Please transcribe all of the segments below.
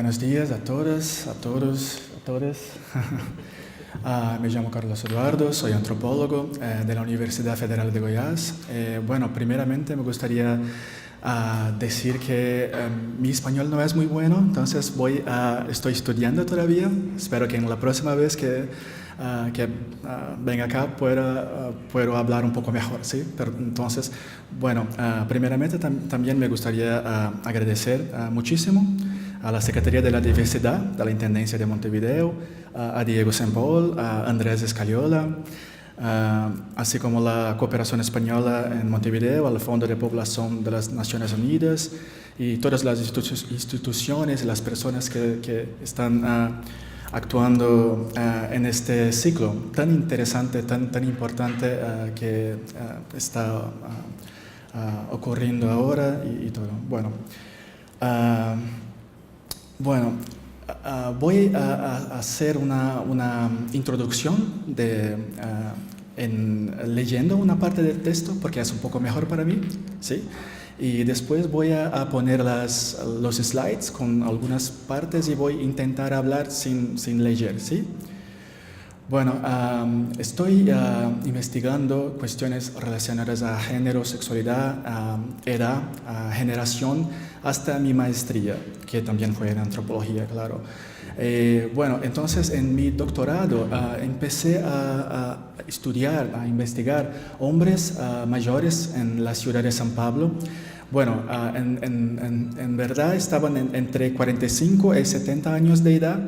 Buenos días a todas, a todos, a todas. Me llamo Carlos Eduardo, soy antropólogo de la Universidad Federal de Goiás. Bueno, primeramente me gustaría decir que mi español no es muy bueno, entonces estoy estudiando todavía. Espero que en la próxima vez que venga acá puedo hablar un poco mejor, ¿sí? Pero entonces, bueno, primeramente también me gustaría agradecer muchísimo a la Secretaría de la Diversidad de la Intendencia de Montevideo, a Diego Sempol, a Andrés Escaliola, así como la Cooperación Española en Montevideo, al Fondo de Población de las Naciones Unidas y todas las instituciones y las personas que están actuando en este ciclo tan interesante, tan importante que está ocurriendo ahora y todo. Bueno, voy a hacer una introducción leyendo una parte del texto porque es un poco mejor para mí, ¿sí? Y después voy a poner los slides con algunas partes y voy a intentar hablar sin leer, ¿sí? Bueno, estoy investigando cuestiones relacionadas a género, sexualidad, edad, generación, hasta mi maestría, que también fue en antropología, claro. Bueno, entonces en mi doctorado empecé a estudiar, a investigar hombres mayores en la ciudad de San Pablo. Bueno, en verdad estaban entre 45 y 70 años de edad.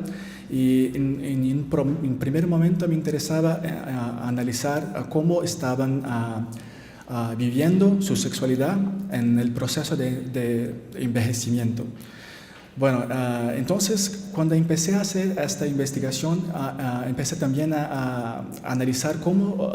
Y en primer momento me interesaba analizar cómo estaban viviendo su sexualidad en el proceso de envejecimiento. Bueno, entonces cuando empecé a hacer esta investigación, empecé también a analizar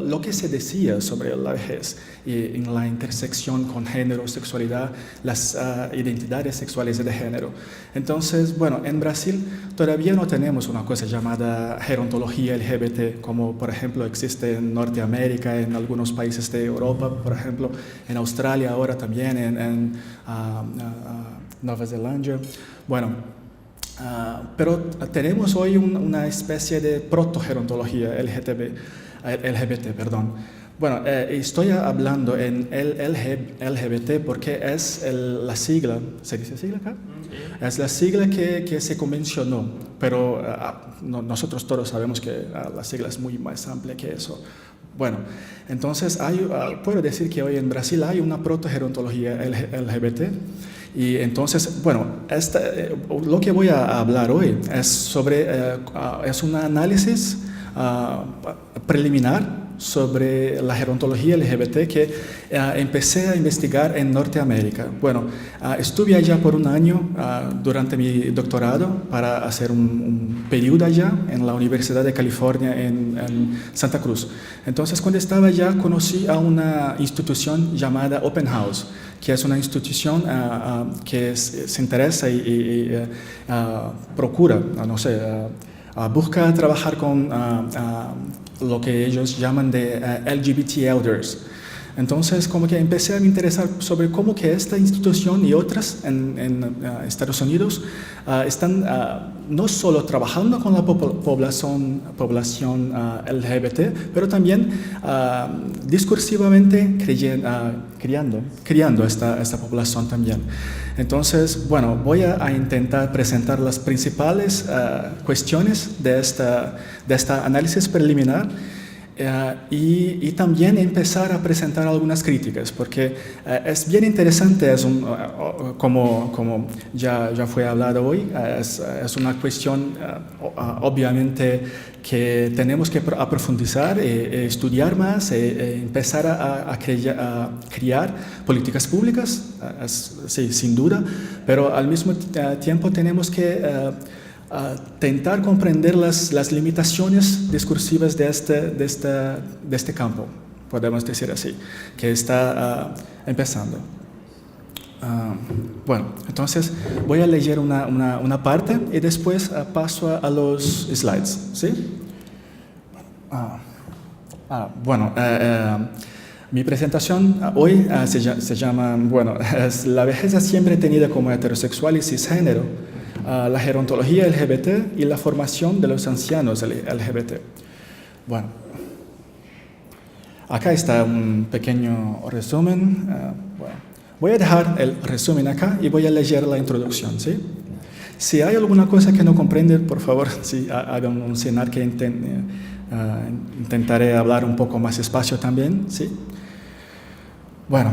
lo que se decía sobre la vejez y en la intersección con género, sexualidad, las identidades sexuales de género. Entonces, bueno, en Brasil todavía no tenemos una cosa llamada gerontología LGBT, como por ejemplo existe en Norteamérica, en algunos países de Europa, por ejemplo, en Australia ahora también, en Nueva Zelanda. Bueno, pero tenemos hoy una especie de protogerontología LGBT, perdón. Bueno, estoy hablando en LGBT porque es la sigla, ¿se dice sigla acá? Sí. Es la sigla que se convencionó, pero nosotros todos sabemos que la sigla es muy más amplia que eso. Bueno, entonces puedo decir que hoy en Brasil hay una protogerontología LGBT. Y entonces, bueno, lo que voy a hablar hoy es es un análisis preliminar sobre la gerontología LGBT que empecé a investigar en Norteamérica. Bueno, estuve allá por un año durante mi doctorado para hacer un periodo allá en la Universidad de California en Santa Cruz. Entonces, cuando estaba allá, conocí a una institución llamada Open House, que es una institución que se interesa y procura, no sé, busca trabajar con lo que ellos llaman de LGBT Elders. Entonces, como que empecé a me interesar sobre cómo que esta institución y otras en Estados Unidos están no solo trabajando con la población LGBT, pero también discursivamente criando esta población también. Entonces, bueno, voy a intentar presentar las principales cuestiones de esta análisis preliminar. Y también empezar a presentar algunas críticas, porque es bien interesante, como ya fue hablado hoy, es una cuestión obviamente que tenemos que profundizar, estudiar más, empezar a crear políticas públicas, sí, sin duda, pero al mismo tiempo tenemos que tentar comprender las limitaciones discursivas de este campo, podemos decir así, que está empezando. Bueno, entonces voy a leer una parte y después paso a los slides, ¿sí? Bueno, mi presentación hoy se llama, bueno, la vejez es siempre tenida como heterosexual y cisgénero. la gerontología LGBT y la formación de los ancianos LGBT. Bueno, acá está un pequeño resumen. Bueno, voy a dejar el resumen acá y voy a leer la introducción, ¿sí? Si hay alguna cosa que no comprenden, por favor, sí, hagan un señal que intentaré hablar un poco más despacio también, ¿sí? Bueno,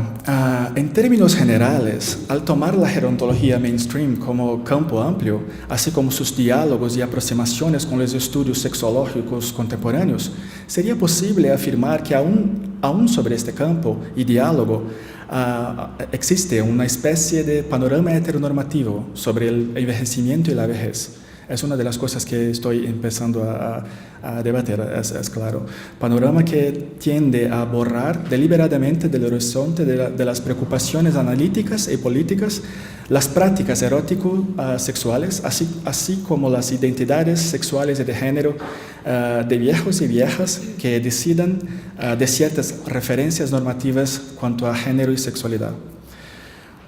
en términos generales, al tomar la gerontología mainstream como campo amplio, así como sus diálogos y aproximaciones con los estudios sexológicos contemporáneos, sería posible afirmar que aún sobre este campo y diálogo existe una especie de panorama heteronormativo sobre el envejecimiento y la vejez. Es una de las cosas que estoy empezando a debatir, es claro. Panorama que tiende a borrar deliberadamente del horizonte de las preocupaciones analíticas y políticas las prácticas erótico-sexuales, así como las identidades sexuales y de género de viejos y viejas que decidan de ciertas referencias normativas cuanto a género y sexualidad.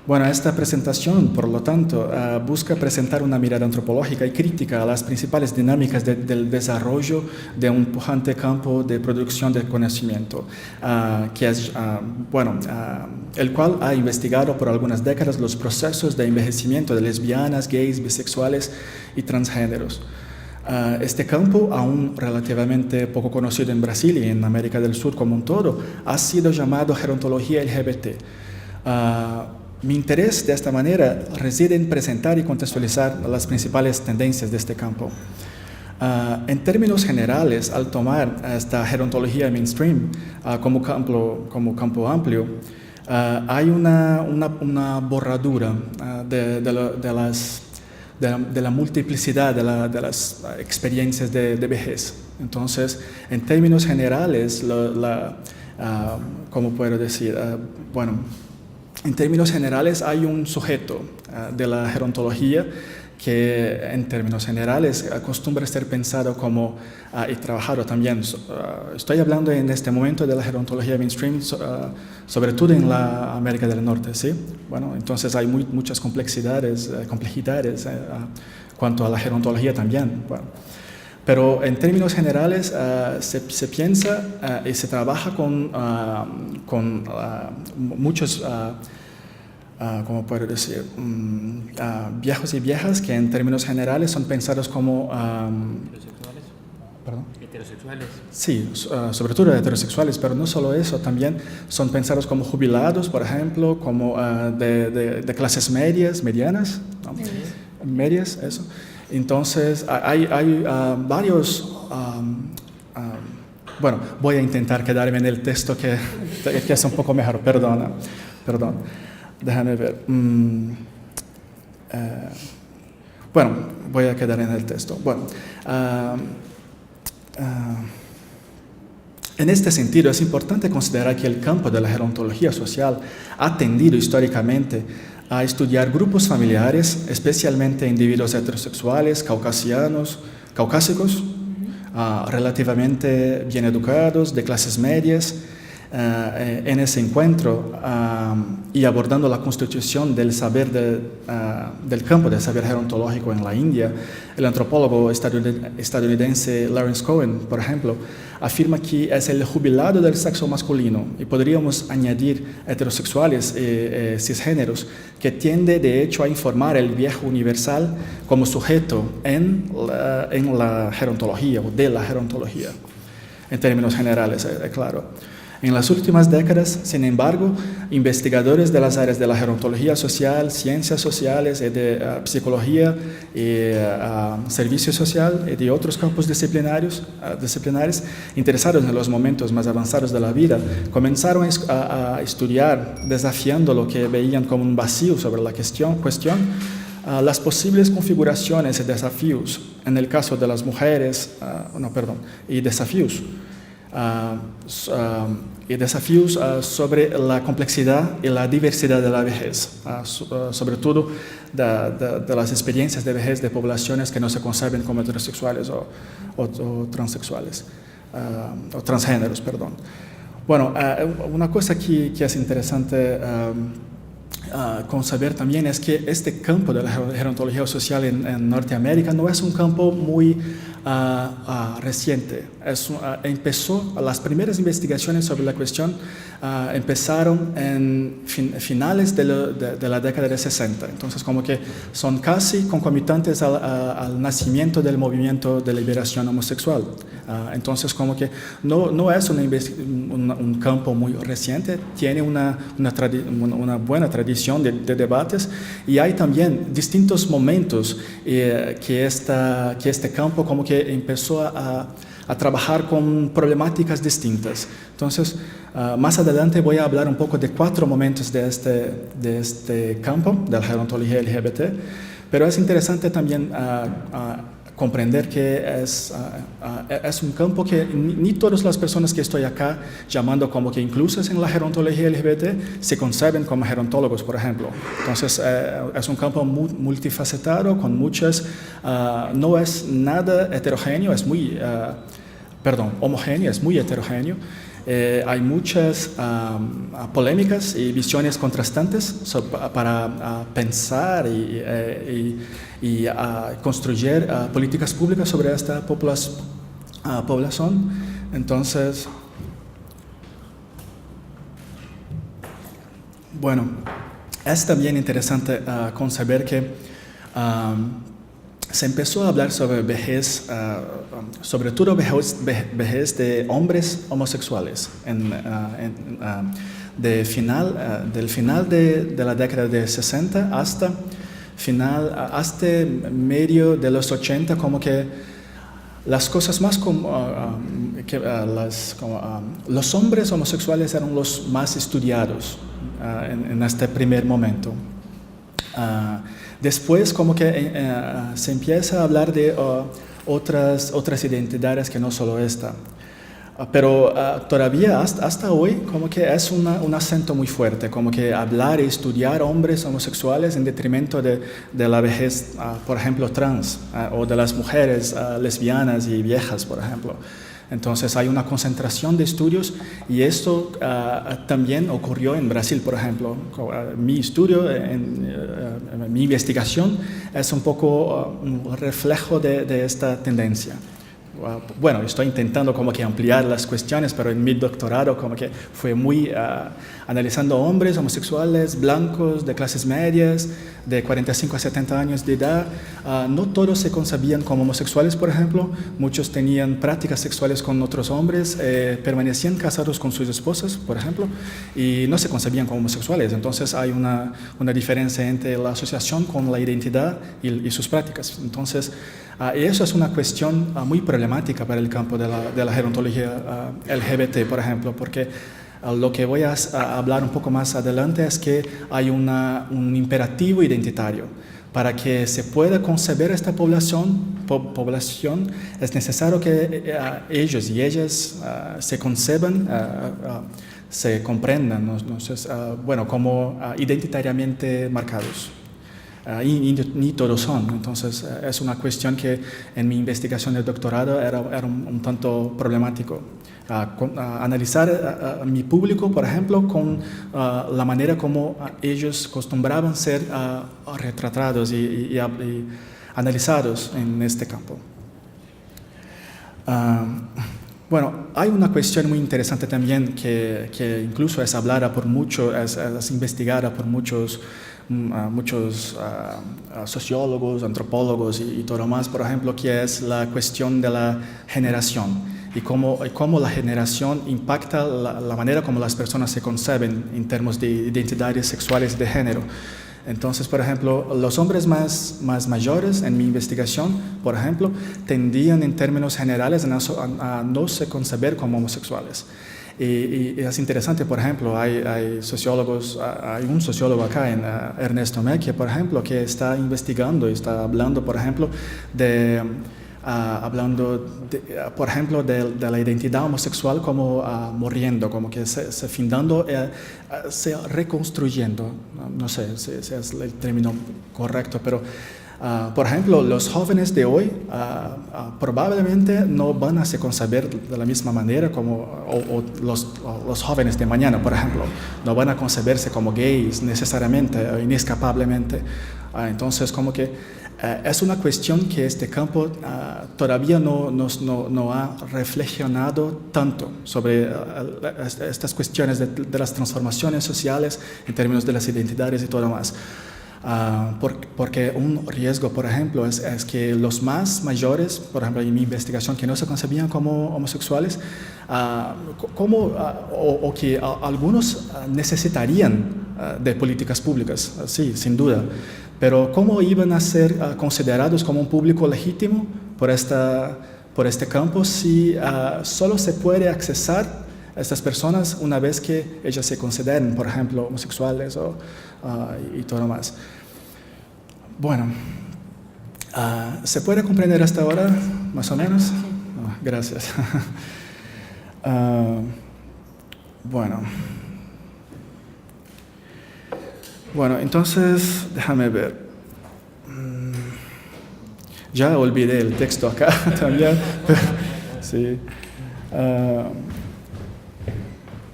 Bueno, esta presentación, por lo tanto, busca presentar una mirada antropológica y crítica a las principales dinámicas del desarrollo de un pujante campo de producción de conocimiento, que es, el cual ha investigado por algunas décadas los procesos de envejecimiento de lesbianas, gays, bisexuales y transgéneros. Este campo, aún relativamente poco conocido en Brasil y en América del Sur como un todo, ha sido llamado gerontología LGBT. Mi interés de esta manera reside en presentar y contextualizar las principales tendencias de este campo. En términos generales, al tomar esta gerontología mainstream como campo amplio, hay una borradura de la multiplicidad de las experiencias de vejez. Entonces, en términos generales, ¿cómo puedo decir? En términos generales hay un sujeto de la gerontología que en términos generales acostumbra ser pensado como y trabajado también. Estoy hablando en este momento de la gerontología mainstream, sobre todo en la América del Norte, ¿sí? Bueno, entonces hay muchas complejidades cuanto a la gerontología también. Bueno. Pero en términos generales se piensa y se trabaja con muchos, ¿cómo puedo decir? Viejos y viejas que en términos generales son pensados como... ¿Heterosexuales? ¿Perdón? ¿Heterosexuales? Sí, sobre todo heterosexuales, pero no solo eso, también son pensados como jubilados, por ejemplo, como de clases medianas, ¿no? Medias, eso. Entonces, hay varios... bueno, voy a intentar quedarme en el texto que es un poco mejor. Perdón. Déjame ver. Bueno, voy a quedar en el texto. Bueno, en este sentido, es importante considerar que el campo de la gerontología social ha tendido históricamente a estudiar grupos familiares, especialmente individuos heterosexuales, caucásicos, relativamente bien educados, de clases medias. En ese encuentro y abordando la constitución del saber del campo del saber gerontológico en la India, el antropólogo estadounidense Lawrence Cohen, por ejemplo, afirma que es el jubilado del sexo masculino, y podríamos añadir heterosexuales cisgéneros, que tiende de hecho a informar el viejo universal como sujeto en la gerontología o de la gerontología, en términos generales, claro. En las últimas décadas, sin embargo, investigadores de las áreas de la gerontología social, ciencias sociales y de psicología y servicio social y de otros campos disciplinares interesados en los momentos más avanzados de la vida, comenzaron a estudiar, desafiando lo que veían como un vacío sobre la cuestión, las posibles configuraciones y desafíos en el caso de las mujeres, y desafíos sobre la complejidad y la diversidad de la vejez, sobre todo de las experiencias de vejez de poblaciones que no se conciben como heterosexuales o transexuales, o transgéneros, perdón. Bueno, una cosa que es interesante con saber también es que este campo de la gerontología social en Norteamérica no es un campo muy reciente. Empezó, las primeras investigaciones sobre la cuestión empezaron en finales de la década de 60. Entonces, como que son casi concomitantes al nacimiento del movimiento de liberación homosexual. Entonces, como que no es un campo muy reciente, tiene una buena tradición de debates, y hay también distintos momentos que este campo como que empezó a trabajar con problemáticas distintas. Entonces, más adelante voy a hablar un poco de 4 momentos de este campo, de la gerontología LGBT, pero es interesante también comprender que es un campo que ni todas las personas que estoy acá llamando como que inclusas en la gerontología LGBT se conciben como gerontólogos, por ejemplo. Entonces, es un campo multifacetado, con muchas, no es nada heterogéneo, es muy, homogéneo, es muy heterogéneo. Hay muchas polémicas y visiones contrastantes para pensar y construir políticas públicas sobre esta población. Entonces, bueno, es también interesante con saber que se empezó a hablar sobre vejez, sobre todo vejez de hombres homosexuales del final de la década de 60 hasta medio de los 80, como que las cosas más los hombres homosexuales eran los más estudiados en este primer momento. Después como que se empieza a hablar de otras identidades que no solo esta. Pero todavía hasta hoy como que es un acento muy fuerte, como que hablar y estudiar hombres homosexuales en detrimento de la vejez, por ejemplo, trans, o de las mujeres lesbianas y viejas, por ejemplo. Entonces hay una concentración de estudios, y esto también ocurrió en Brasil, por ejemplo. Mi estudio, mi investigación es un poco un reflejo de esta tendencia. Bueno, estoy intentando como que ampliar las cuestiones, pero en mi doctorado como que fue muy analizando hombres homosexuales, blancos, de clases medias, de 45 a 70 años de edad. No todos se concebían como homosexuales, por ejemplo. Muchos tenían prácticas sexuales con otros hombres, permanecían casados con sus esposas, por ejemplo, y no se concebían como homosexuales. Entonces hay una diferencia entre la asociación con la identidad y sus prácticas. Entonces, eso es una cuestión muy problemática para el campo de la gerontología LGBT, por ejemplo, porque lo que voy a hablar un poco más adelante es que hay un imperativo identitario. Para que se pueda concebir esta población es necesario que ellos y ellas se conceban, se comprendan, como identitariamente marcados. Y ni todos son. Entonces, es una cuestión que en mi investigación de doctorado era un tanto problemático. Analizar a mi público, por ejemplo, con la manera como ellos acostumbraban ser retratados y analizados en este campo. Bueno, hay una cuestión muy interesante también que incluso es hablada por muchos, es investigada por muchos sociólogos, antropólogos y todo más, por ejemplo, que es la cuestión de la generación y cómo la generación impacta la manera como las personas se conceben en términos de identidades sexuales de género. Entonces, por ejemplo, los hombres más mayores en mi investigación, por ejemplo, tendían en términos generales a no se conceber como homosexuales. Y es interesante, por ejemplo, hay sociólogos, hay un sociólogo acá, Ernesto Mejía, por ejemplo, que está investigando y está hablando, por ejemplo, de la identidad homosexual como muriendo, como que se findando, se reconstruyendo. No sé si es el término correcto, pero Por ejemplo, los jóvenes de hoy probablemente no van a se conceber de la misma manera como o los jóvenes de mañana, por ejemplo, no van a conceberse como gays necesariamente o inescapablemente. Entonces, como que es una cuestión que este campo todavía no ha reflexionado tanto sobre estas cuestiones de las transformaciones sociales en términos de las identidades y todo más. Porque un riesgo, por ejemplo, es que los más mayores, por ejemplo, en mi investigación, que no se concebían como homosexuales, o que algunos necesitarían de políticas públicas, sí, sin duda, pero ¿cómo iban a ser considerados como un público legítimo por este campo si solo se puede accesar a estas personas una vez que ellas se consideren, por ejemplo, homosexuales y todo más? Bueno, ¿se puede comprender hasta ahora, más o menos? Gracias. Bueno, entonces, déjame ver. Ya olvidé el texto acá también. Pero, sí.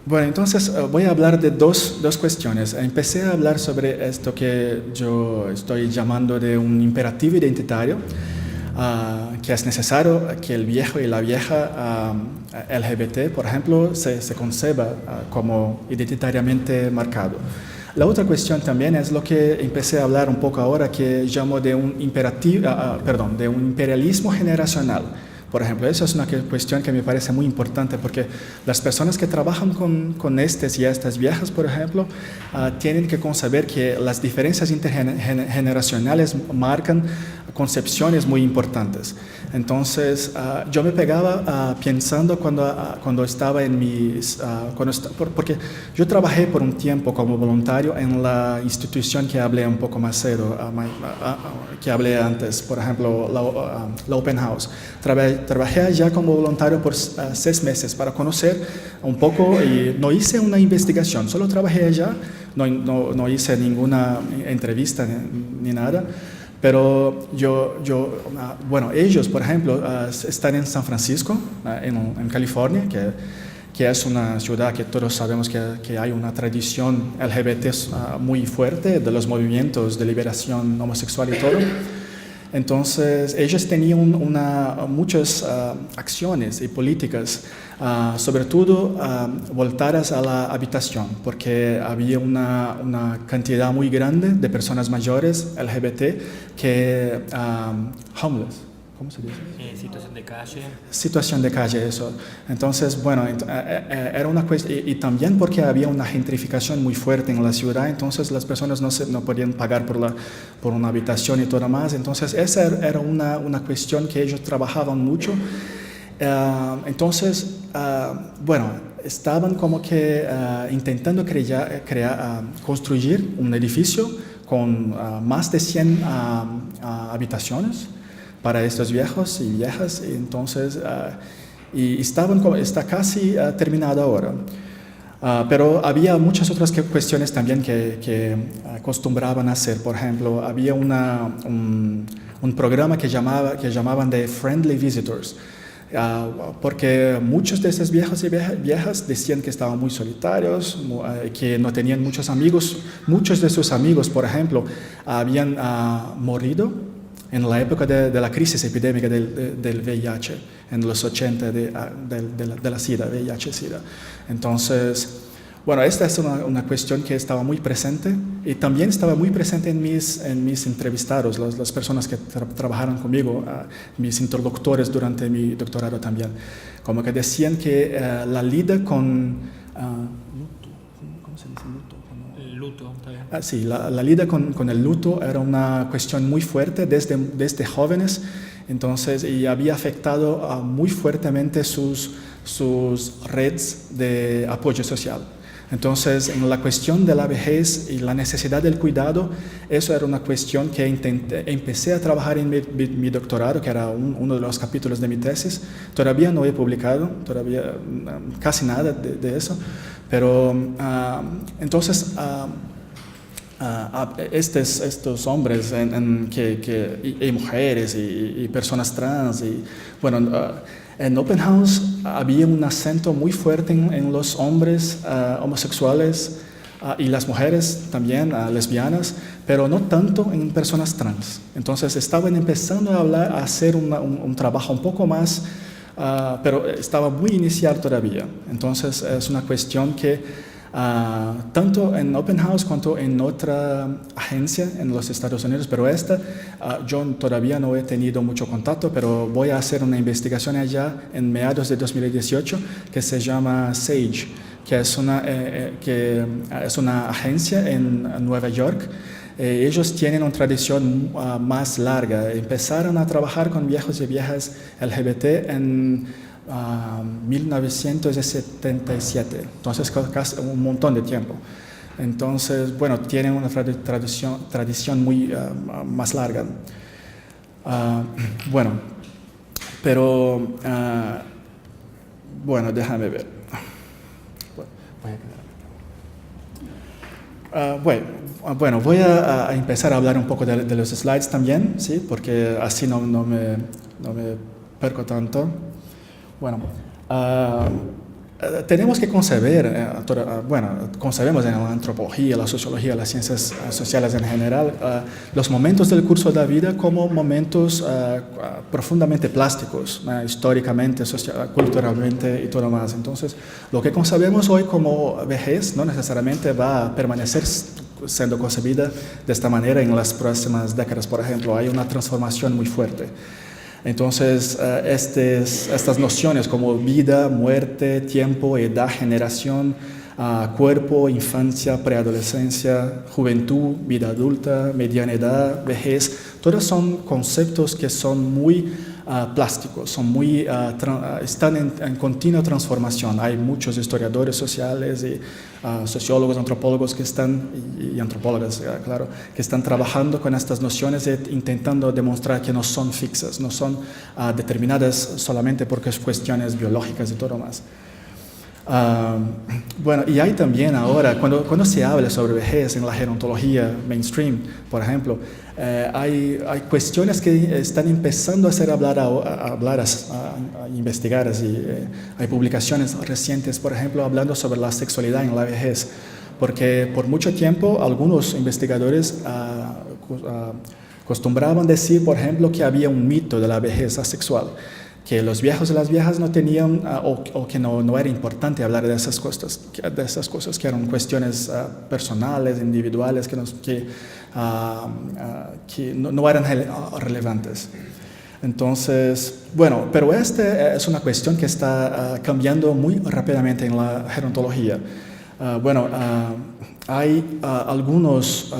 Bueno, entonces voy a hablar de dos cuestiones. Empecé a hablar sobre esto que yo estoy llamando de un imperativo identitario, que es necesario que el viejo y la vieja LGBT, por ejemplo, se conceba como identitariamente marcado. La otra cuestión también es lo que empecé a hablar un poco ahora, que llamo de un de un imperialismo generacional. Por ejemplo, eso es una cuestión que me parece muy importante porque las personas que trabajan con estos y estas viejas, por ejemplo, tienen que conceber que las diferencias intergeneracionales marcan concepciones muy importantes. Entonces, yo me pegaba pensando cuando estaba en porque yo trabajé por un tiempo como voluntario en la institución que hablé un poco más cedo, que hablé antes, por ejemplo, la Open House. Trabajé allá como voluntario por 6 meses para conocer un poco y no hice una investigación, solo trabajé allá, no hice ninguna entrevista ni nada. Pero ellos, por ejemplo, están en San Francisco, en California, que es una ciudad que todos sabemos que hay una tradición LGBT muy fuerte de los movimientos de liberación homosexual y todo. Entonces, ellos tenían muchas acciones y políticas, sobre todo voltadas a la habitación, porque había una cantidad muy grande de personas mayores LGBT que homeless. ¿Cómo se dice? Situación de calle. Situación de calle, eso. Entonces, bueno, era una cuestión, y también porque había una gentrificación muy fuerte en la ciudad, entonces las personas no podían pagar por una habitación y todo más. Entonces, esa era una cuestión que ellos trabajaban mucho. Entonces, estaban como que intentando construir un edificio con más de 100 habitaciones para estos viejos y viejas, entonces, está casi terminado ahora. Pero había muchas otras cuestiones también que acostumbraban a hacer. Por ejemplo, había un programa que llamaban de Friendly Visitors, porque muchos de esos viejos y viejas decían que estaban muy solitarios, que no tenían muchos amigos. Muchos de sus amigos, por ejemplo, habían morido en la época de la crisis epidémica del VIH, en los 80 de la SIDA, VIH-SIDA. Entonces, bueno, esta es una cuestión que estaba muy presente y también estaba muy presente en mis entrevistados, las personas que trabajaron conmigo, mis interlocutores durante mi doctorado también. Como que decían que la lida con... ¿Cómo se dice luto? Luto, también. Sí, la lida con el luto era una cuestión muy fuerte desde jóvenes, entonces, y había afectado muy fuertemente sus redes de apoyo social. Entonces, en la cuestión de la vejez y la necesidad del cuidado, eso era una cuestión que empecé a trabajar en mi doctorado, que era uno de los capítulos de mi tesis. Todavía no he publicado, todavía casi nada de eso, pero entonces estos hombres y mujeres y personas trans. Y, bueno, en Open House había un acento muy fuerte en los hombres homosexuales y las mujeres también lesbianas, pero no tanto en personas trans. Entonces estaban empezando a hacer un trabajo un poco más, pero estaba muy inicial todavía. Entonces es una cuestión que tanto en Open House cuanto en otra agencia en los Estados Unidos, pero yo todavía no he tenido mucho contacto, pero voy a hacer una investigación allá en mediados de 2018 que se llama SAGE, que es una agencia en Nueva York. Ellos tienen una tradición más larga. Empezaron a trabajar con viejos y viejas LGBT en 1977, entonces casi un montón de tiempo. Entonces, bueno, tienen una tradición muy más larga. Bueno, pero, bueno, déjame ver. Bueno, voy a empezar a hablar un poco de los slides también, ¿sí? Porque así no me perco tanto. Bueno, tenemos que concebemos en la antropología, la sociología, las ciencias sociales en general, los momentos del curso de la vida como momentos profundamente plásticos, históricamente, culturalmente y todo más. Entonces, lo que concebemos hoy como vejez no necesariamente va a permanecer siendo concebida de esta manera en las próximas décadas. Por ejemplo, hay una transformación muy fuerte. Entonces, estas nociones como vida, muerte, tiempo, edad, generación, cuerpo, infancia, preadolescencia, juventud, vida adulta, mediana edad, vejez, todos son conceptos que son muy plásticos, están en continua transformación. Hay muchos historiadores sociales y sociólogos, antropólogos y antropólogas, claro, que están trabajando con estas nociones e intentando demostrar que no son fixas, no son determinadas solamente porque es cuestiones biológicas y todo más. Bueno, y hay también ahora, cuando se habla sobre vejez en la gerontología mainstream, por ejemplo, hay cuestiones que están empezando a ser habladas, a investigadas, y hay publicaciones recientes, por ejemplo, hablando sobre la sexualidad en la vejez, porque por mucho tiempo algunos investigadores acostumbraban decir, por ejemplo, que había un mito de la vejez asexual, que los viejos y las viejas no tenían, o que no era importante hablar de esas cosas, que eran cuestiones personales, individuales, que no eran relevantes. Entonces, bueno, pero esta es una cuestión que está cambiando muy rápidamente en la gerontología. Hay algunos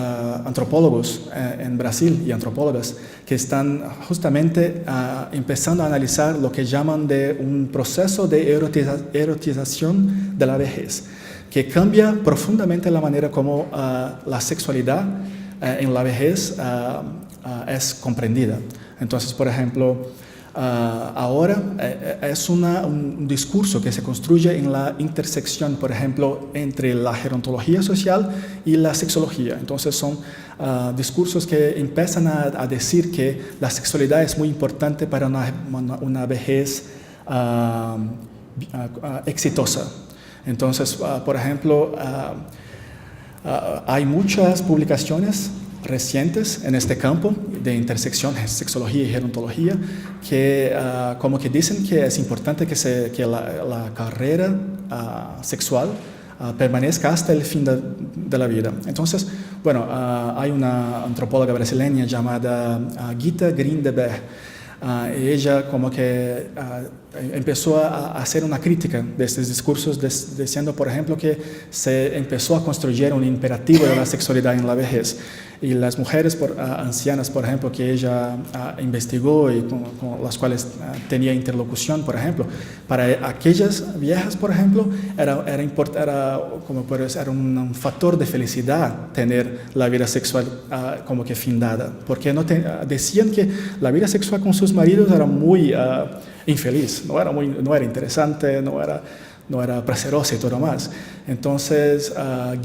antropólogos en Brasil y antropólogas que están justamente empezando a analizar lo que llaman de un proceso de erotización de la vejez, que cambia profundamente la manera como la sexualidad en la vejez es comprendida. Entonces, por ejemplo, ahora es un discurso que se construye en la intersección, por ejemplo, entre la gerontología social y la sexología. Entonces son discursos que empiezan a decir que la sexualidad es muy importante para una vejez exitosa. Entonces, por ejemplo, hay muchas publicaciones recientes en este campo de intersección sexología y gerontología que como que dicen que es importante que la carrera sexual permanezca hasta el fin de la vida. Entonces, bueno, hay una antropóloga brasileña llamada Gita Grindeberg. Ella como que empezó a hacer una crítica de estos discursos diciendo, por ejemplo, que se empezó a construir un imperativo de la sexualidad en la vejez. Y las mujeres ancianas, por ejemplo, que ella investigó y con las cuales tenía interlocución, por ejemplo, para aquellas viejas, por ejemplo, era un factor de felicidad tener la vida sexual como que findada, porque decían que la vida sexual con sus maridos era muy infeliz, no era interesante, no no era placerosa y todo más. Entonces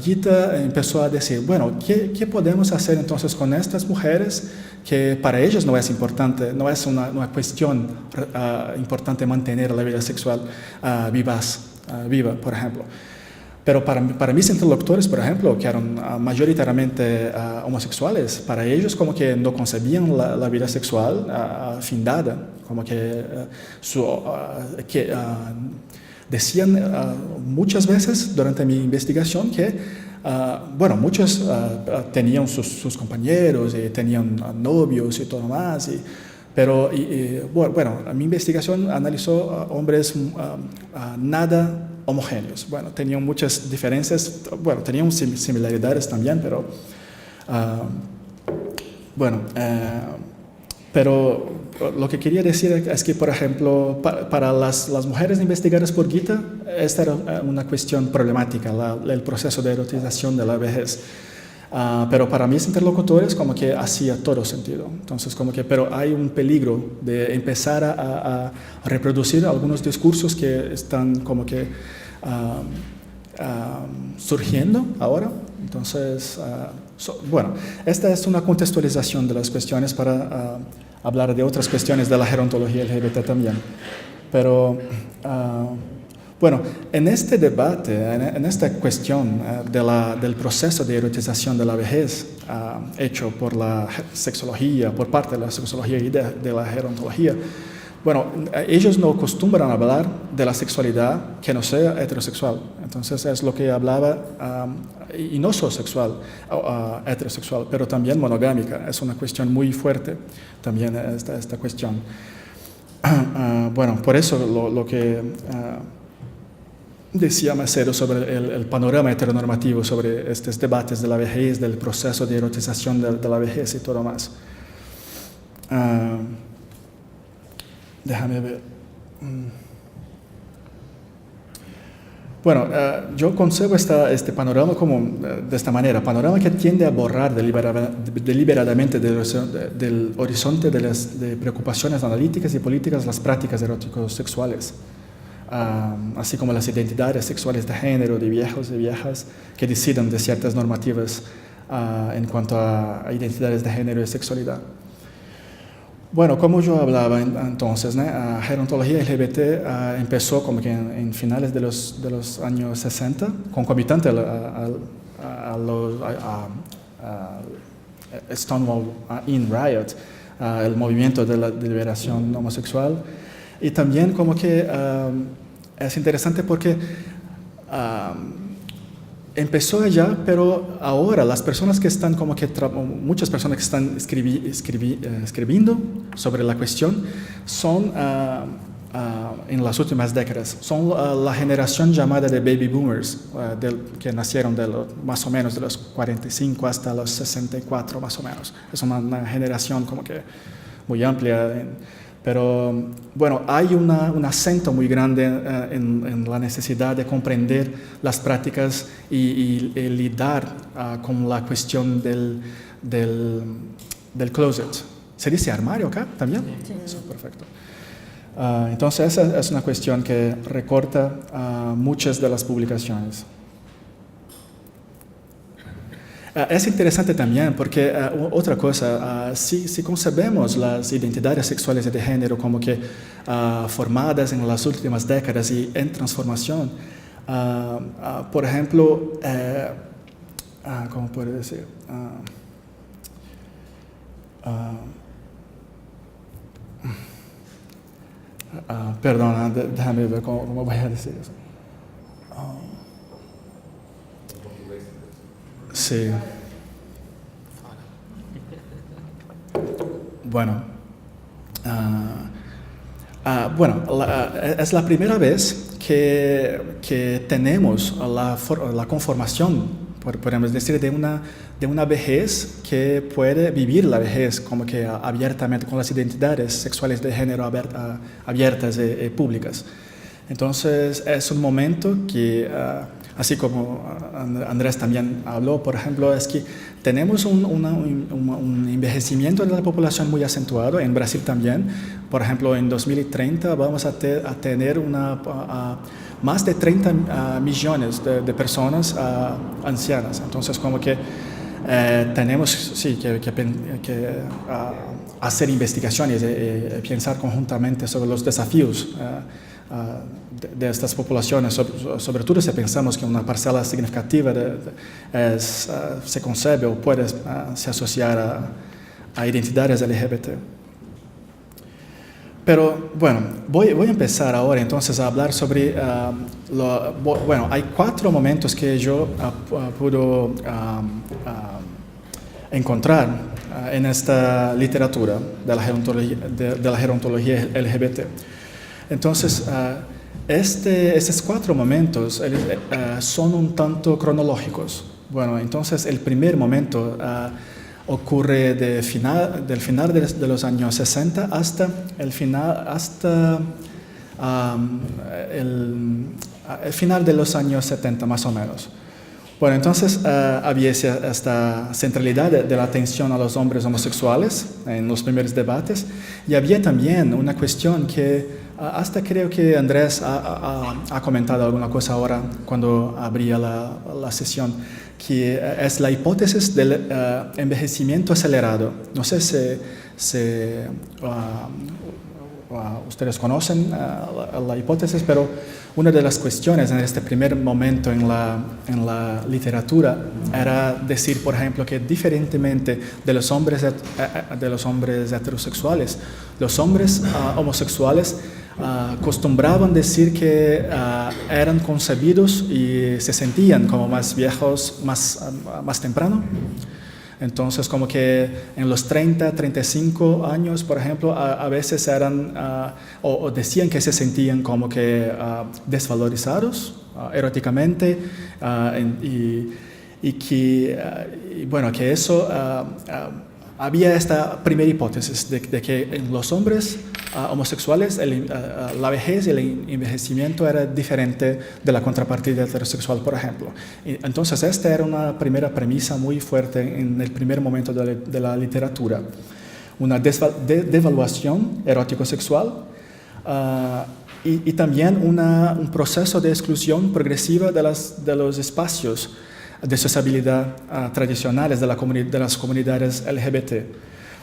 Gita empezó a decir, bueno, ¿qué podemos hacer entonces con estas mujeres que para ellas no es importante, no es una cuestión importante mantener la vida sexual viva, por ejemplo? Pero para mis interlocutores, por ejemplo, que eran mayoritariamente homosexuales, para ellos como que no concebían la vida sexual findada, como que, decían muchas veces durante mi investigación que, bueno, muchos tenían sus compañeros y tenían novios y todo más, pero bueno, mi investigación analizó hombres nada homogéneos. Bueno, tenían muchas diferencias, bueno, tenían similaridades también, pero bueno, pero lo que quería decir es que, por ejemplo, para las mujeres investigadas por Gita, esta era una cuestión problemática, el proceso de erotización de la vejez. Pero para mis interlocutores como que hacía todo sentido. Entonces, como que, pero hay un peligro de empezar a reproducir algunos discursos que están como que surgiendo ahora. Entonces, bueno, esta es una contextualización de las cuestiones para hablar de otras cuestiones de la gerontología LGBT también. Pero bueno, en este debate, en esta cuestión del proceso de erotización de la vejez hecho por la sexología, por parte de la sexología y de la gerontología, bueno, ellos no acostumbran a hablar de la sexualidad que no sea heterosexual. Entonces es lo que hablaba, y no solo sexual, heterosexual, pero también monogámica. Es una cuestión muy fuerte también esta cuestión. Bueno, por eso lo que decía Macedo sobre el panorama heteronormativo, sobre estos debates de la vejez, del proceso de erotización de la vejez y todo más. Déjame ver. Bueno, yo concebo este panorama de esta manera, panorama que tiende a borrar deliberadamente del horizonte de preocupaciones analíticas y políticas las prácticas eróticos sexuales, así como las identidades sexuales de género de viejos y viejas que deciden de ciertas normativas en cuanto a identidades de género y sexualidad. Bueno, como yo hablaba entonces, gerontología LGBT empezó como que en finales de los años 60, concomitante a Stonewall Inn Riot, el movimiento de la liberación homosexual. Y también como que es interesante porque empezó allá, pero ahora las personas que están como que, muchas personas que están escribiendo sobre la cuestión son, en las últimas décadas, son la generación llamada de baby boomers, que nacieron más o menos de los 45 hasta los 64 más o menos. Es una generación como que muy amplia. Pero bueno, hay un acento muy grande en la necesidad de comprender las prácticas y lidiar con la cuestión del closet. ¿Se dice armario acá también? Sí. Eso, perfecto. Entonces esa es una cuestión que recorta muchas de las publicaciones. Es interesante también porque otra cosa, si concebemos las identidades sexuales y de género como que formadas en las últimas décadas y en transformación, por ejemplo, ¿cómo puedo decir? Perdona, déjame ver cómo voy a decir eso. Sí. Bueno, es la primera vez que tenemos la conformación, podemos decir, de una vejez que puede vivir la vejez como que abiertamente, con las identidades sexuales de género abiertas y públicas. Entonces es un momento que así como Andrés también habló, por ejemplo, es que tenemos un envejecimiento de la población muy acentuado, en Brasil también. Por ejemplo, en 2030 vamos a tener más de 30 millones de personas ancianas. Entonces, como que tenemos sí, que hacer investigaciones y pensar conjuntamente sobre los desafíos de estas poblaciones, sobre todo si pensamos que una parcela significativa se concebe o puede se asociar a identidades LGBT. Pero bueno, voy a empezar ahora entonces a hablar sobre, bueno, hay 4 momentos que yo pude encontrar en esta literatura de la gerontología LGBT. Entonces, estos 4 momentos son un tanto cronológicos. Bueno, entonces el primer momento ocurre del final de los años 60 hasta el final de los años 70 más o menos. Bueno, entonces había esta centralidad de la atención a los hombres homosexuales en los primeros debates, y había también una cuestión que hasta creo que Andrés ha comentado alguna cosa ahora cuando abría la sesión, que es la hipótesis del envejecimiento acelerado. No sé si ustedes conocen la hipótesis, pero una de las cuestiones en este primer momento en la literatura era decir, por ejemplo, que diferentemente de los hombres heterosexuales, los hombres homosexuales acostumbraban decir que eran concebidos y se sentían como más viejos más temprano. Entonces, como que en los 30, 35 años, por ejemplo, a veces eran o decían que se sentían como que desvalorizados eróticamente y que, bueno, que eso había esta primera hipótesis de que en los hombres homosexuales la vejez y el envejecimiento era diferente de la contrapartida heterosexual, por ejemplo. Entonces, esta era una primera premisa muy fuerte en el primer momento de la literatura. Una devaluación erótico-sexual y también un proceso de exclusión progresiva de los espacios de sociabilidad tradicionales de las comunidades LGBT.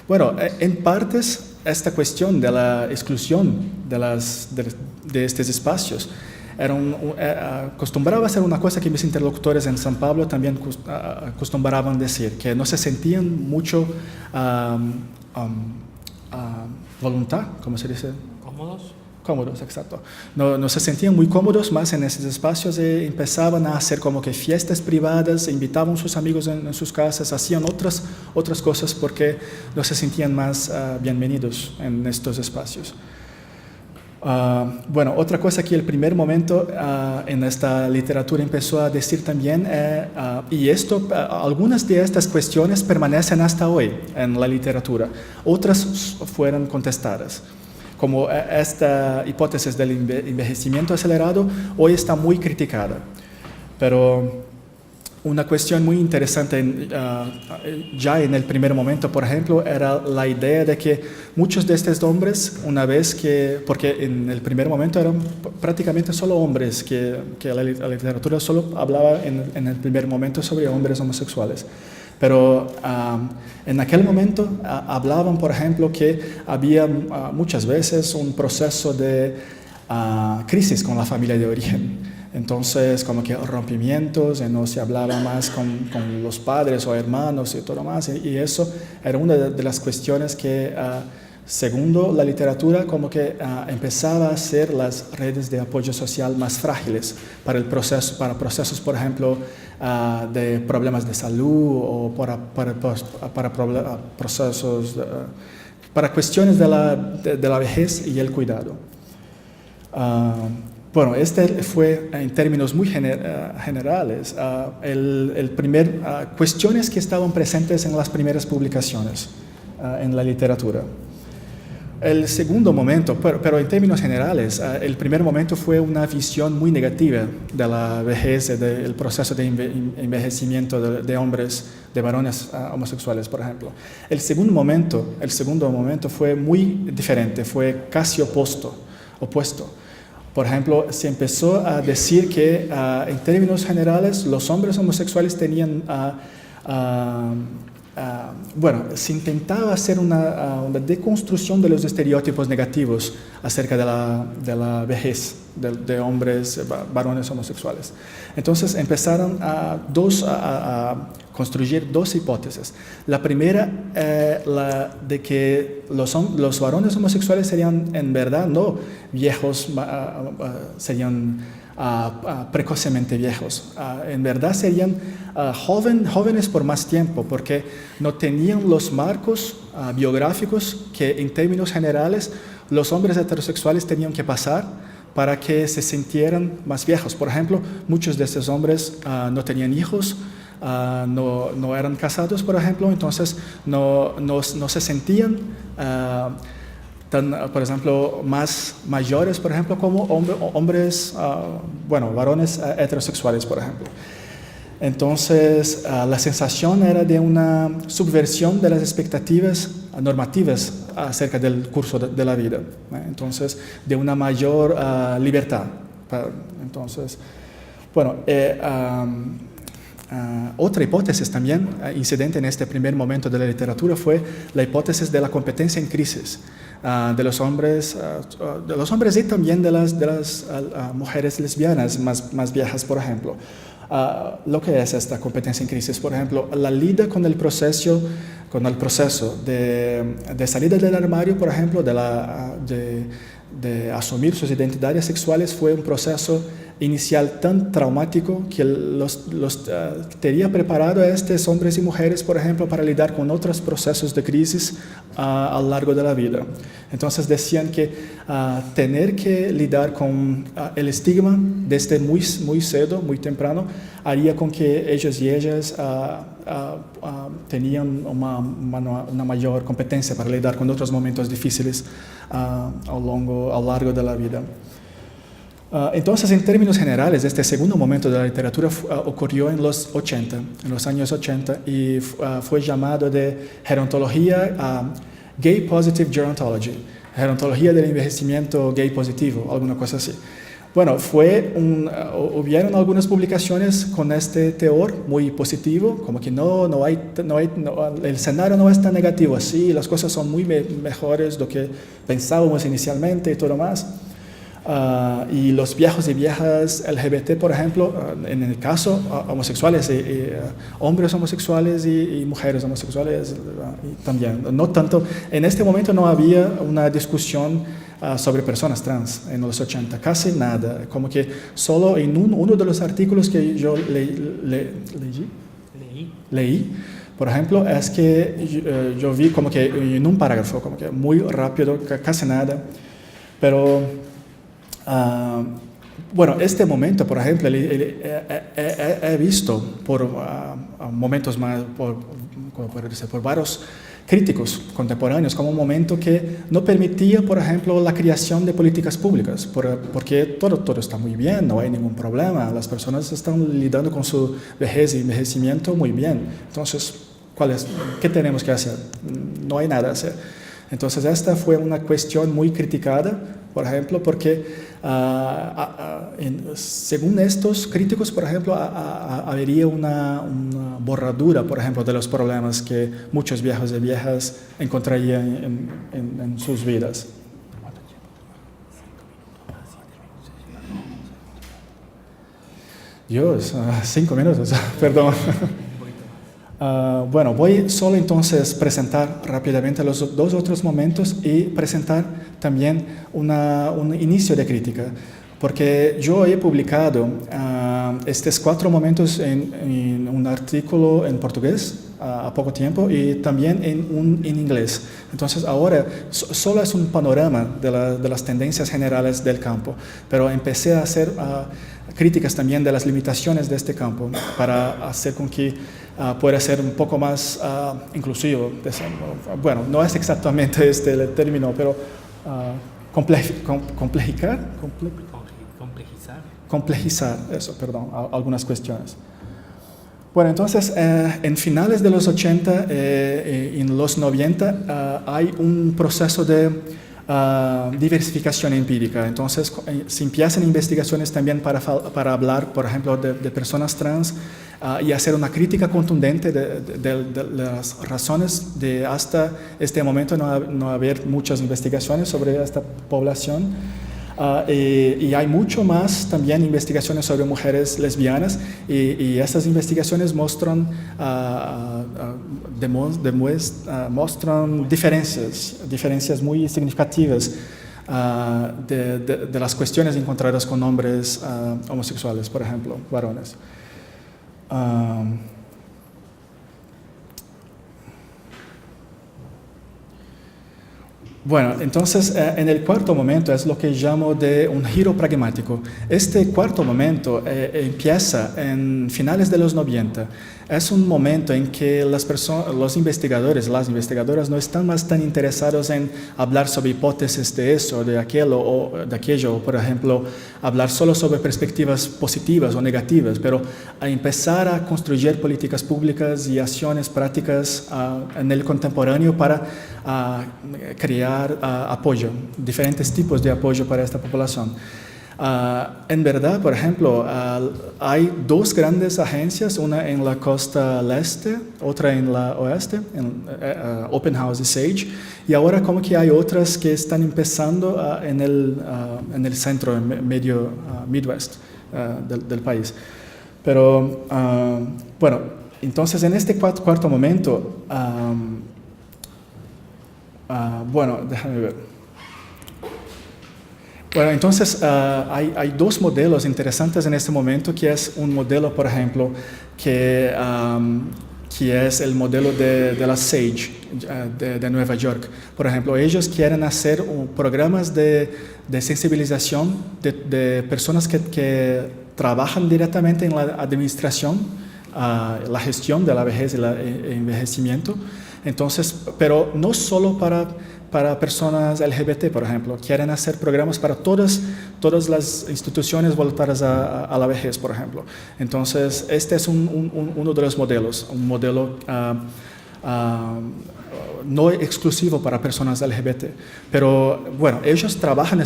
Bueno, en partes, esta cuestión de la exclusión de estos espacios acostumbraba a ser una cosa que mis interlocutores en San Pablo también acostumbraban decir, que no se sentían mucho voluntad, ¿cómo se dice? Cómodos, exacto. No se sentían muy cómodos más en esos espacios y empezaban a hacer como que fiestas privadas, invitaban a sus amigos en sus casas, hacían otras cosas porque no se sentían más bienvenidos en estos espacios. Bueno, otra cosa que el primer momento en esta literatura empezó a decir también, y algunas de estas cuestiones permanecen hasta hoy en la literatura, otras fueron contestadas. Como esta hipótesis del envejecimiento acelerado hoy está muy criticada. Pero una cuestión muy interesante ya en el primer momento, por ejemplo, era la idea de que muchos de estos hombres, porque en el primer momento eran prácticamente solo hombres, que la literatura solo hablaba en el primer momento sobre hombres homosexuales. Pero en aquel momento hablaban, por ejemplo, que había muchas veces un proceso de crisis con la familia de origen. Entonces, como que rompimientos, no se hablaba más con los padres o hermanos y todo más. Y eso era una de las cuestiones que, según la literatura, como que empezaba a ser las redes de apoyo social más frágiles para procesos, por ejemplo, de problemas de salud o para procesos, para cuestiones de la vejez y el cuidado. Bueno, este fue en términos muy generales cuestiones que estaban presentes en las primeras publicaciones en la literatura. el segundo momento, pero en términos generales, el primer momento fue una visión muy negativa de la vejez, del proceso de envejecimiento de hombres, de varones homosexuales, por ejemplo. El segundo momento fue muy diferente, fue casi opuesto. Por ejemplo, se empezó a decir que en términos generales los hombres homosexuales tenían se intentaba hacer una deconstrucción de los estereotipos negativos acerca de la vejez de hombres, varones homosexuales. Entonces empezaron a construir dos hipótesis. La primera, la de que los varones homosexuales serían en verdad no viejos, serían precocemente viejos. En verdad serían jóvenes por más tiempo, porque no tenían los marcos biográficos que en términos generales los hombres heterosexuales tenían que pasar para que se sintieran más viejos. Por ejemplo, muchos de estos hombres no tenían hijos, no eran casados, por ejemplo, entonces no se sentían por ejemplo, más mayores, por ejemplo, como hombres, varones heterosexuales, por ejemplo. Entonces, la sensación era de una subversión de las expectativas normativas acerca del curso de la vida. Entonces, de una mayor libertad. Entonces, otra hipótesis también incidente en este primer momento de la literatura fue la hipótesis de la competencia en crisis de los hombres y también de las mujeres lesbianas más viejas, por ejemplo. Lo que es esta competencia en crisis, por ejemplo, la lida con el proceso de salida del armario, por ejemplo, de asumir sus identidades sexuales fue un proceso inicial tan traumático que los tenía preparado a estos hombres y mujeres, por ejemplo, para lidiar con otros procesos de crisis a lo largo de la vida. Entonces decían que tener que lidiar con el estigma desde muy cedo, muy temprano, haría con que ellos y ellas tenían una mayor competencia para lidiar con otros momentos difíciles a lo largo de la vida. Entonces, en términos generales, este segundo momento de la literatura ocurrió en los años 80, y fue llamado de gerontología Gay Positive Gerontology, gerontología del envejecimiento gay positivo, alguna cosa así. Bueno, hubieron algunas publicaciones con este teor muy positivo, como que el escenario no es tan negativo así, las cosas son muy mejores de lo que pensábamos inicialmente y todo más. Y los viejos y viejas LGBT, por ejemplo, en el caso homosexuales, hombres homosexuales y mujeres homosexuales también. No tanto, en este momento no había una discusión sobre personas trans en los 80, casi nada. Como que solo en uno de los artículos que yo leí, por ejemplo, es que yo vi como que en un parágrafo, como que muy rápido, casi nada, pero este momento, por ejemplo, he visto por momentos más, por varios críticos contemporáneos, como un momento que no permitía, por ejemplo, la creación de políticas públicas, porque todo está muy bien, no hay ningún problema, las personas están lidiando con su vejez y envejecimiento muy bien. Entonces, ¿qué tenemos que hacer? No hay nada a hacer. Entonces, esta fue una cuestión muy criticada, por ejemplo, porque según estos críticos, por ejemplo, habría una borradura, por ejemplo, de los problemas que muchos viejos y viejas encontrarían en sus vidas. Dios, 5 minutos, perdón. Voy solo entonces presentar rápidamente los dos otros momentos y presentar también un inicio de crítica, porque yo he publicado estos 4 momentos en un artículo en portugués a poco tiempo y también en inglés. Entonces ahora solo es un panorama de las tendencias generales del campo, pero empecé a hacer críticas también de las limitaciones de este campo para hacer con que puede ser un poco más inclusivo. Bueno, no es exactamente este el término, pero complejizar, eso, perdón, algunas cuestiones. Bueno, entonces, en finales de los 80 y en los 90 hay un proceso de diversificación empírica. Entonces, se empiezan investigaciones también para hablar, por ejemplo, de personas trans y hacer una crítica contundente de las razones de hasta este momento no haber muchas investigaciones sobre esta población. Y hay mucho más también investigaciones sobre mujeres lesbianas y estas investigaciones muestran diferencias muy significativas de las cuestiones encontradas con hombres homosexuales, por ejemplo, varones. Bueno, entonces en el cuarto momento es lo que llamo de un giro pragmático. Este cuarto momento empieza en finales de los 90. Es un momento en que los investigadores, las investigadoras no están más tan interesados en hablar sobre hipótesis de eso, de aquello o de aquello, por ejemplo, hablar solo sobre perspectivas positivas o negativas, pero a empezar a construir políticas públicas y acciones prácticas en el contemporáneo para crear apoyo, diferentes tipos de apoyo para esta población. En verdad, por ejemplo, hay dos grandes agencias, una en la costa este, otra en la oeste, Open House y SAGE, y ahora como que hay otras que están empezando en el centro, en medio Midwest del país. Pero, bueno, entonces en este cuarto momento, bueno, déjame ver. Bueno, entonces hay dos modelos interesantes en este momento, que es un modelo, por ejemplo, que es el modelo de la SAGE de Nueva York. Por ejemplo, ellos quieren hacer programas de sensibilización de personas que trabajan directamente en la administración, la gestión de la vejez y el envejecimiento. Entonces, pero no solo para personas LGBT, por ejemplo. Quieren hacer programas para todas las instituciones voltadas a la vejez, por ejemplo. Entonces, este es uno de los modelos, un modelo no exclusivo para personas LGBT. Pero, bueno, ellos trabajan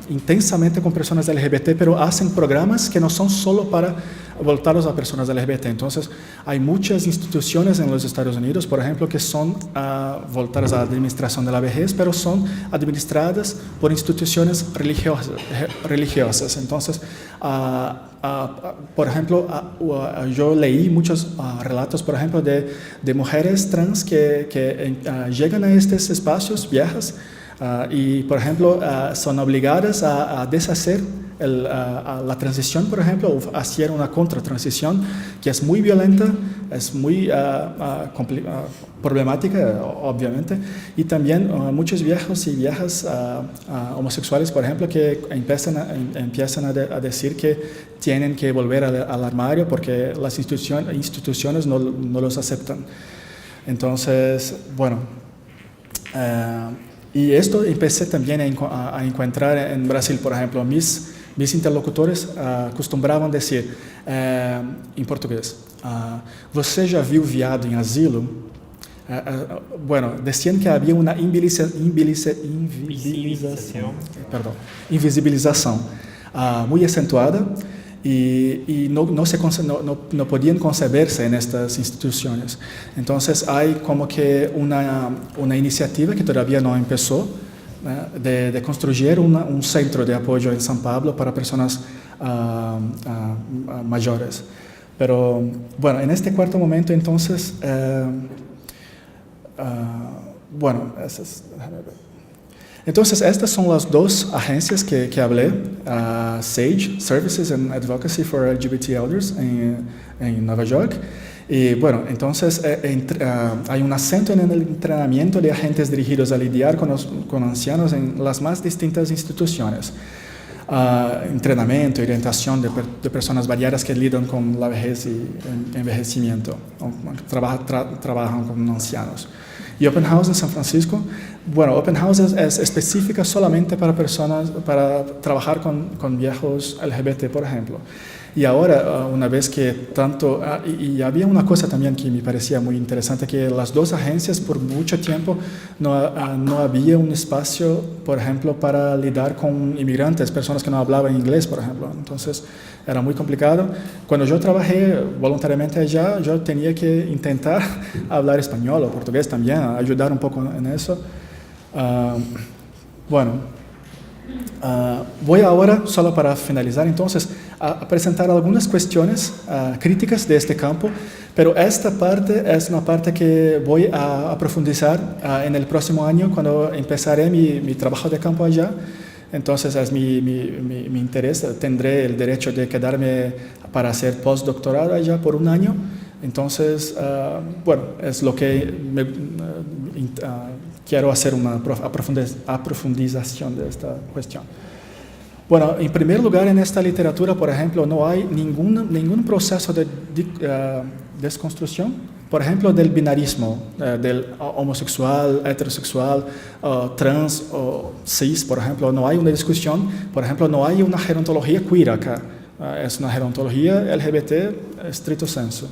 intensamente con personas LGBT, pero hacen programas que no son solo para voltados a personas LGBT. Entonces, hay muchas instituciones en los Estados Unidos, por ejemplo, que son voltadas a la administración de la vejez, pero son administradas por instituciones religiosas. Entonces, por ejemplo, yo leí muchos relatos, por ejemplo, de mujeres trans que llegan a estos espacios viejas y, por ejemplo, son obligadas a deshacer la transición, por ejemplo, o hacer una contratransición que es muy violenta, es muy problemática, obviamente, y también muchos viejos y viejas homosexuales, por ejemplo, que empiezan a decir que tienen que volver al armario porque las instituciones no los aceptan. Entonces, bueno, y esto empecé también a encontrar en Brasil, por ejemplo. Mis interlocutores acostumbravam dizer em português: você já viu viado em asilo? Bueno, decían que había una invisibilización muy acentuada y no podían conceberse en estas instituciones. Entonces hay como que una iniciativa que todavía no empezó, de construir un centro de apoyo en São Paulo para personas mayores. Pero bueno, en este cuarto momento entonces, bueno, entonces estas son las dos agencias que hablé, SAGE, Services and Advocacy for LGBT Elders en Nueva York. Y bueno, entonces hay un acento en el entrenamiento de agentes dirigidos a lidiar con ancianos en las más distintas instituciones. entrenamiento y orientación de personas variadas que lidian con la vejez y envejecimiento, o trabajan con ancianos. Y Open House en San Francisco, bueno, Open House es específica solamente para personas, para trabajar con viejos LGBT, por ejemplo. Y ahora, una vez que tanto, y había una cosa también que me parecía muy interesante, que las dos agencias por mucho tiempo no había un espacio, por ejemplo, para lidiar con inmigrantes, personas que no hablaban inglés, por ejemplo. Entonces, era muy complicado. Cuando yo trabajé voluntariamente allá, yo tenía que intentar hablar español o portugués también, ayudar un poco en eso. Voy ahora, solo para finalizar, entonces, a presentar algunas cuestiones críticas de este campo, pero esta parte es una parte que voy a profundizar en el próximo año, cuando empezaré mi trabajo de campo allá. Entonces es mi interés, tendré el derecho de quedarme para hacer postdoctorado allá por un año. Entonces, es lo que quiero hacer una profundización de esta cuestión. Bueno, en primer lugar, en esta literatura, por ejemplo, no hay ningún proceso de desconstrucción, por ejemplo, del binarismo, del homosexual, heterosexual, trans o cis, por ejemplo. No hay una discusión, por ejemplo, no hay una gerontología queer acá. Es una gerontología LGBT estricto sensu.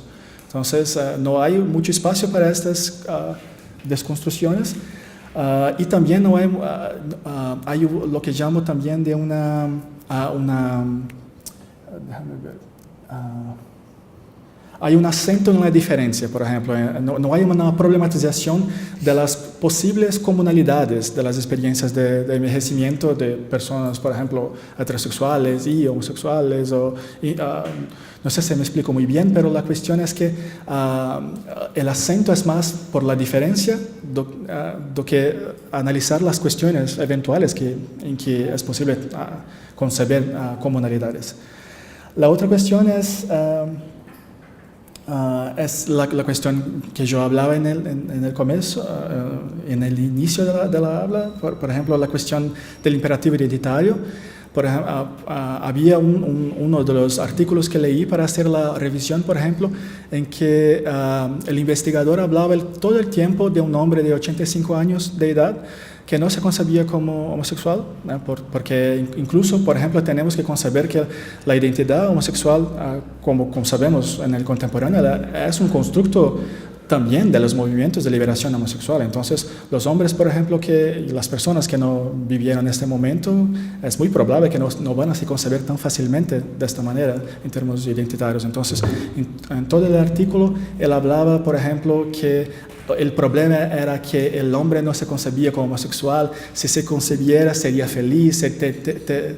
Entonces, no hay mucho espacio para estas desconstrucciones. Y también no hay lo que llamo también de hay un acento en la diferencia, por ejemplo. No hay una problematización de las posibles comunalidades de las experiencias de envejecimiento de personas, por ejemplo, heterosexuales y homosexuales. No sé si me explico muy bien, pero la cuestión es que el acento es más por la diferencia do que analizar las cuestiones eventuales en que es posible concebir comunalidades. La otra cuestión es la cuestión que yo hablaba en el comienzo, en el inicio de la habla, por ejemplo, la cuestión del imperativo hereditario. Por ejemplo, había uno de los artículos que leí para hacer la revisión, por ejemplo, en que el investigador hablaba todo el tiempo de un hombre de 85 años de edad que no se concebía como homosexual, ¿no? Porque incluso, por ejemplo, tenemos que conceber que la identidad homosexual, como sabemos en el contemporáneo, es un constructo también de los movimientos de liberación homosexual. Entonces, los hombres, por ejemplo, las personas que no vivieron este momento, es muy probable que no van a se concebir tan fácilmente de esta manera en términos identitarios. Entonces, en todo el artículo, él hablaba, por ejemplo, que el problema era que el hombre no se concebía como homosexual. Si se concebiera, sería feliz,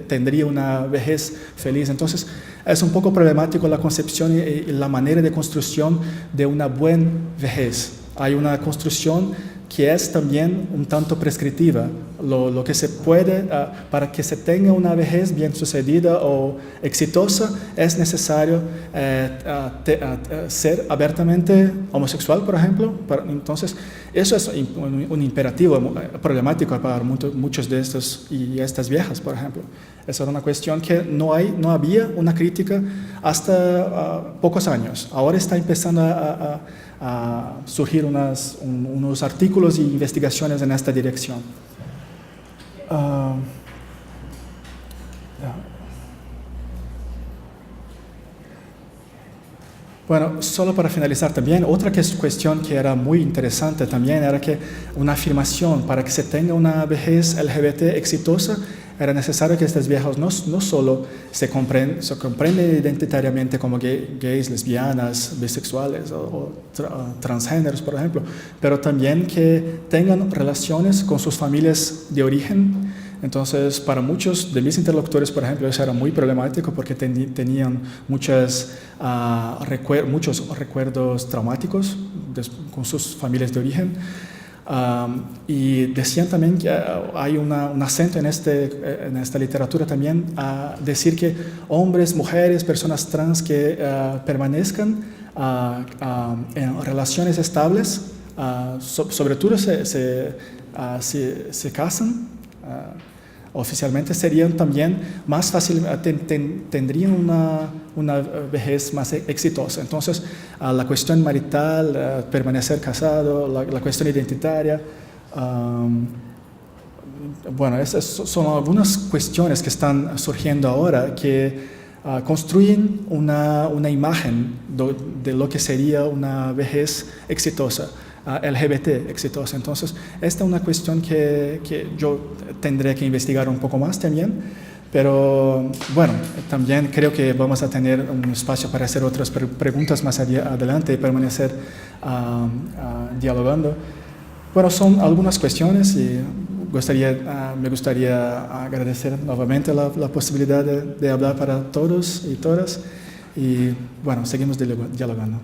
tendría una vejez feliz. Entonces, es un poco problemático la concepción y la manera de construcción de una buena vejez. Hay una construcción que es también un tanto prescriptiva. Lo que se puede, para que se tenga una vejez bien sucedida o exitosa, es necesario ser abiertamente homosexual, por ejemplo. Entonces, eso es un imperativo problemático para muchos de estos y estas viejas, por ejemplo. Esa era una cuestión que no había una crítica hasta pocos años. Ahora está empezando a surgir unos artículos y investigaciones en esta dirección. Bueno, solo para finalizar también, otra cuestión que era muy interesante también era que una afirmación para que se tenga una vejez LGBT exitosa era necesario que estos viejos no solo se comprenden identitariamente como gays, lesbianas, bisexuales o transgéneros, por ejemplo, pero también que tengan relaciones con sus familias de origen. Entonces, para muchos de mis interlocutores, por ejemplo, eso era muy problemático porque tenían muchos recuerdos traumáticos con sus familias de origen. Y decían también que hay un acento en esta literatura también a decir que hombres, mujeres, personas trans que permanezcan en relaciones estables, sobre todo se casan, oficialmente serían también más fácil, tendrían una vejez más exitosa. Entonces, la cuestión marital, permanecer casado, la cuestión identitaria, bueno, esas son algunas cuestiones que están surgiendo ahora que construyen una imagen de lo que sería una vejez exitosa, LGBT exitosa. Entonces, esta es una cuestión que yo tendré que investigar un poco más también, pero bueno, también creo que vamos a tener un espacio para hacer otras preguntas más adelante y permanecer dialogando. Bueno, son algunas cuestiones y me gustaría agradecer nuevamente la posibilidad de hablar para todos y todas y bueno, seguimos dialogando.